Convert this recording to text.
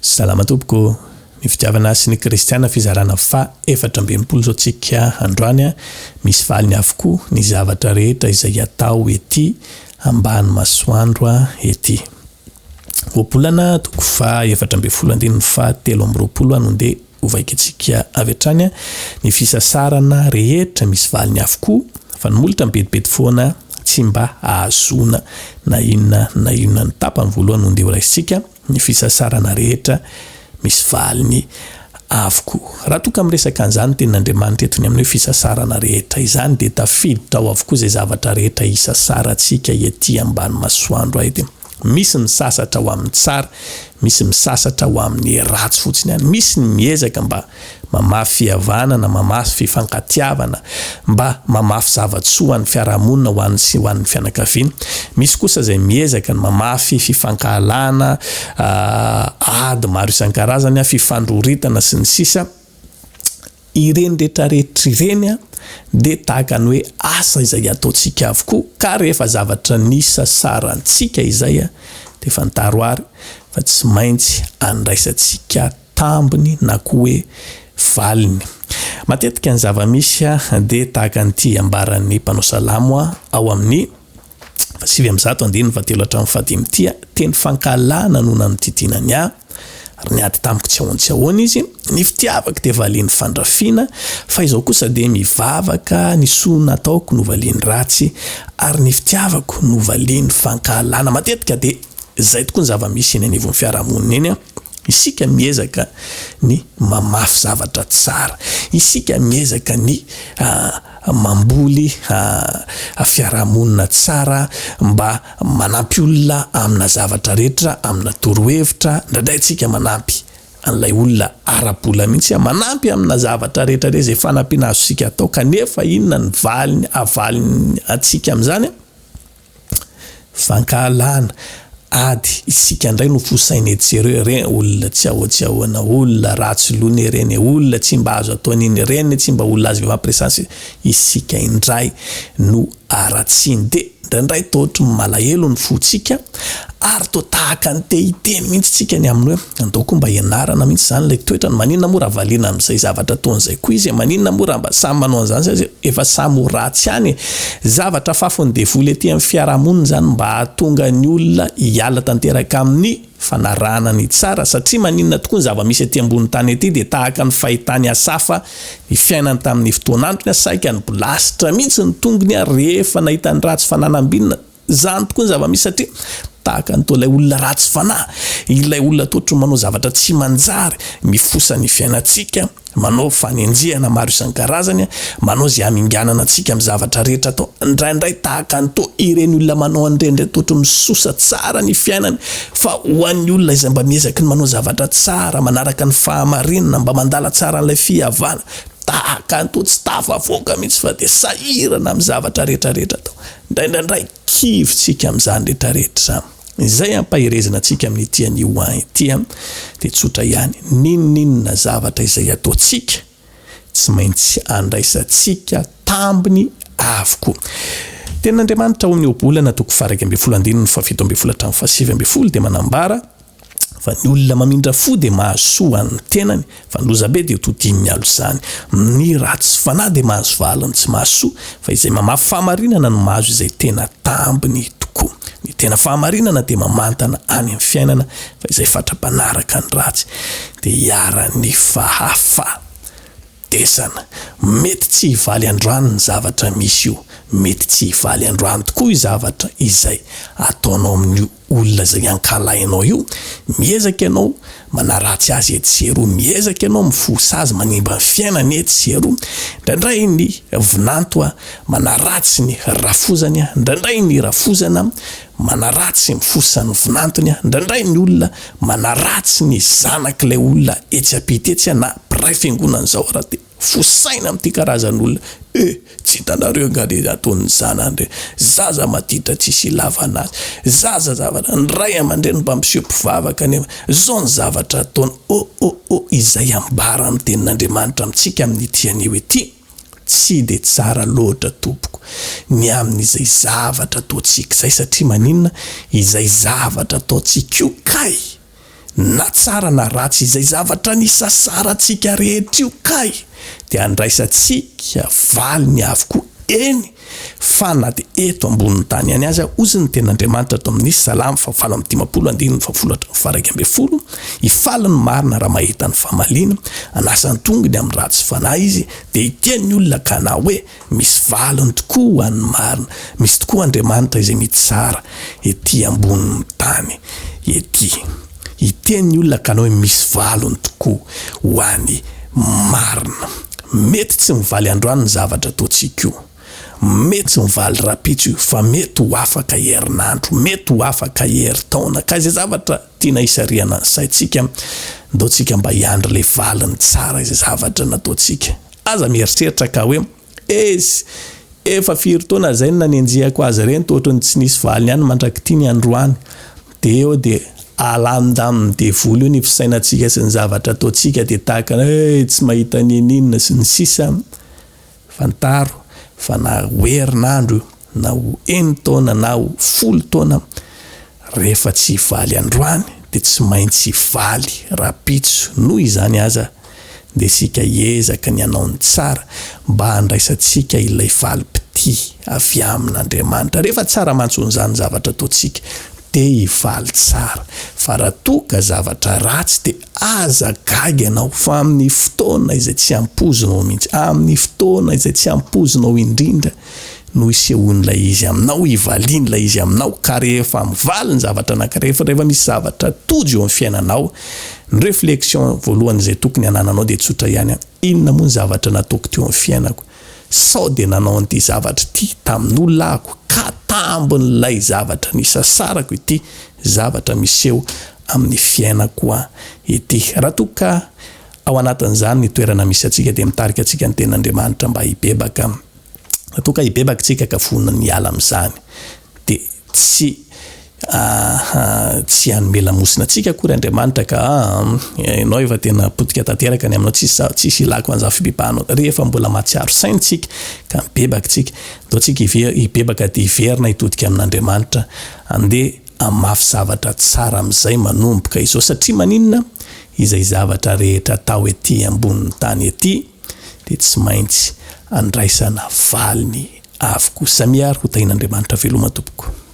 Salama tompoko, ny fitiavana sy ny kristiana fizarana fa 420 zao tsika androany misy valiny avokoa ny zavatra rehetra izay atao ety ambany masoandro ety. Opolana toko fa 420 fa 320 anonde ovaikitsika avetrany ny fisasarana rehetra misy valiny avokoa fa ny molitra mibedibedy foana tsy mba ahazona na inona ny tapany voalohany onde raisitsika ny fisasarana rehetra misy valiny avokoa. Raha toka miresaka an'izany tenin'Andriamanitra eto ny amin'ny fisasarana rehetra izany de tafiditra ao avokoa zay zavatra rehetra isasarantsika ety ambany masoandro ety. Misy ny sasatra ho amin'ny tsara, misy misasatra ho amin'ny ratsy fotsiny ihany, misy ny miezaka mba mamafy fihavanana, mamafy fifankatiavana, mba mamafy zavatsoa ny fiarahamonina ho an'ny fianakaviana. Misy kosa zay miezaka ny mamafy fifankahalana, ady maro isan-karazany, fifandroritana sy ny sisa. Ireny rehetrarehetra ireny de tahaka ny hoe asa izay ataontsika avokoa, ka rehefa zavatra nisasarantsika izay de fantaroary fa tsy maintsy andraisantsika tambiny na koa hoe valiny. Matetika ny zavamisy de tahaka an'ity ambaran'ny mpanao salamo ao amin'ny 7:1-3 teny fankalana no nanotidinany ary niady tamiko tsy ahoana izy, ny fitiavako de valiny fandrafina, fa izao kosa de mivavaka ny soa nataoko no valiny ratsy, ary ny fitiavako no valiny fankalana. Matetika de zay tokoa ny zavamisy eny anivon'ny fiarahamonina eny isika miezaka ny mamafy zavatra tsara, isika miezaka ny mamboly fiarahamonina tsara, mba manampy olona amina zavatra rehetra, amina torohevitra, ndraindray tsika manampy an'ilay olona arabola mihitsy, manampy amina zavatra rehetra zay fanampiana azo sika atao, kanefa inona ny valiny avaliny atsika am'izany fankahalana. Ady isika indray no fosaina etsere reny olona tsy ahoana, olona ratsy lony reny, olona tsy mba azo ataon'iny reny, tsy mba olona azo mampresansy, isika indray no aratsiny. De ndraindray tootry malahelo ny fotsika ary to tahaka ny te hiteny mihitsy tsika ny aminy hoe andaoko mba ianarana mihitsy zany lay toetra, maninona mora valina am'izay zavatra ataon'izay koa izy, maninona mora mba samy manao an'izany efa samy ratsy ihany. Zavatra fafony devoly ety amin'ny fiarahamonina zany mba hahatonga ny olona hiala tanteraka amin'ny fanarahana ny tsara, satria maninona tokoa ny zavamisy ety ambony tany ety de tahaka ny fahitany asafa ny fiainany tamin'ny fotoanandrony saika ny blasitra mihitsy ny tongony rehefa nahita ny ratsy fananambinina. Zany tokoa ny zavamisy satria tahaka ny tolay olona ratsy fanahy, ilay olona totra manao zavatra tsy manjary, mifosa ny fiainatsika, manao fanenjehana maro isan-karazany, manao zay aminganana atsika amin'ny zavatra rehetra atao. Ndraindray tahaka ny to ireny olona manao an'ireny totra misosa tsara ny fiainany, fa ho an'ny olona izay mba miezaka ny manao zavatra tsara, manaraka ny fahamarinana, mba mandala tsara an'ilay fihavana, tahaka ny to tsy tafavoaka mihitsy fa de sahirana amin'ny zavatra rehetrarehetra atao. Ndraindray kivitsika amin'izany rehetrarehetra zany. Izay ampahirezana atsika amin'ny tian'io ity de tsotra ihany, ninona zavatra izay ataontsika tsy maintsy andraisantsika tambiny avokoa. Tenin'Andriamanitra ao amin'ny obolana toko 2:7-7 de manambara fa ny olona mamindra fo de mahasoa ny tenany, fa ny lozabe de todin'ny alo zany. Ny ratsy fanahy de mahazo valiny tsy mahasoa, fa izay mamafy fahamarinana no mahazo izay tena tambiny tokoa. Ny tena fahamarinana de mamantana any amin'ny fiainana, fa izay fatra-panaraka ny ratsy de hiara-ny fahafatesana. Mety tsy hivaly androany ny zavatra misy io, mety tsy hivaly androany tokoa i zavatra izay ataonao amin'ny olona zay ankalainao io. Miezaka ianao manaratsy azy etsero, miezaka ianao mifosa azy manimba ny fiainany etsero. Ndraindray ny vinanto manaratsy ny rafozany, ndraindray ny rafozana manaratsy mifosa ny vinantony, ndraindray ny olona manaratsy ny zanak'ilay olona etsy ampitetsy na piray fiangonana zao raha de fosaina amin'ity karazan'olona. Tsy hitanareo ngade ataon'ny zanany, zaza matitra tsisy ilavana azy, zaza zavatra ny ray aman-dreny mba miseho mpivavaka nefa zao ny zavatra ataony. Izay ambara amin'ny tenin'Andriamanitra amintsika amin'ny tian'io ety tsy de tsara loatra tompoko ny amin'izay zavatra ataontsika izay, satria maninona izay zavatra ataontsika io kay na tsara na ratsy izay zavatra nisasaratsika rehetra io kay de andraisatsika valiny avokoa eny fa na de eto ambonin'ny tany any aza ozy ny ten'Andriamanitra ato amin'ny Salamo 7:10 ifalany marina raha mahita ny famalina anasany tongony amin'ny ratsy fanahy izy de itiany olona ka na hoe misy valiny tokoa any marina misy tokoa Andriamanitra izay mitsara ety ambonin'ny tany ety itiany olona ka na hoe misy valiny tokoa ho any marina mety tsy mivaly androany ny zavatra ataontsika io mety tsy mivaly rapitso fa mety ho afaka herinandro mety ho afaka herintaona ka izay zavatra tiana hisariana ny saintsika ndaontsika mba hiandry le valiny tsara izay zavatra nataontsika aza mieritreritra ka hoe efa firy taona zay nanenjehako azy ireny toatrany tsy nisy valiny ihany mandrakitiny androany de eo de alandaminy devoly io ny fisainantsika sy ny zavatra ataontsika de tahaka tsy mahita ninina sy ny sisa fantaro fa na herinandro na ho 1 taona na ho 10 taona rehefa tsy valy androany de tsy maintsy valy rapitso noho izany aza de sika hiezaka ny anao ny tsara mba handraisatsika ilay valipity avy amin'Andriamanitra rehefa tsara mantson'izany zavatra ataontsika de hivaly tsara fa raha toka zavatra ratsy de aza gaga ianao fa amin'ny fotoana izay tsy ampozinao mihitsy amin'ny fotoana izay tsy ampozinao indrindra no isehoan'ilay izy aminao hivalian'ilay izy aminao ka rehefa mivaly ny zavatra rehefa misy zavatra tojo eo amin'ny fiainanao ny réflexion voalohany izay tokony anananao de tsotra ihany inona moa ny zavatra nataoko teo amin'ny fiainako sao de nanao an'ity zavatra ity tamin'olonako ka tambon'ilay zavatra nisasarako ity zavatra miseho amin'ny fiainako ity raha toka ao anatin'izany ny toerana misy atsika de mitarika atsika ny ten'Andriamanitra mba hibebaka raha toka hibebaka tsika ka vonona ny ala amin'izany de tsy hanome lamosina atsika akory Andriamanitra ka ianao efa tena potika tanteraka ny aminao tsisy ilako an'izany fibebahanao rehefa mbola mahatsiaro saintsika ka mibebaka tsika ndaontsika hibebaka de hiverina hitodika amin'Andriamanitra andeha amafy zavatra tsara amin'izay manomboka izao satria maninona izay zavatra rehetra atao ety ambonin'ny tany ety de tsy maintsy andraisana valiny avokoa. Samiaro ho tain'Andriamanitra veloma tompoko.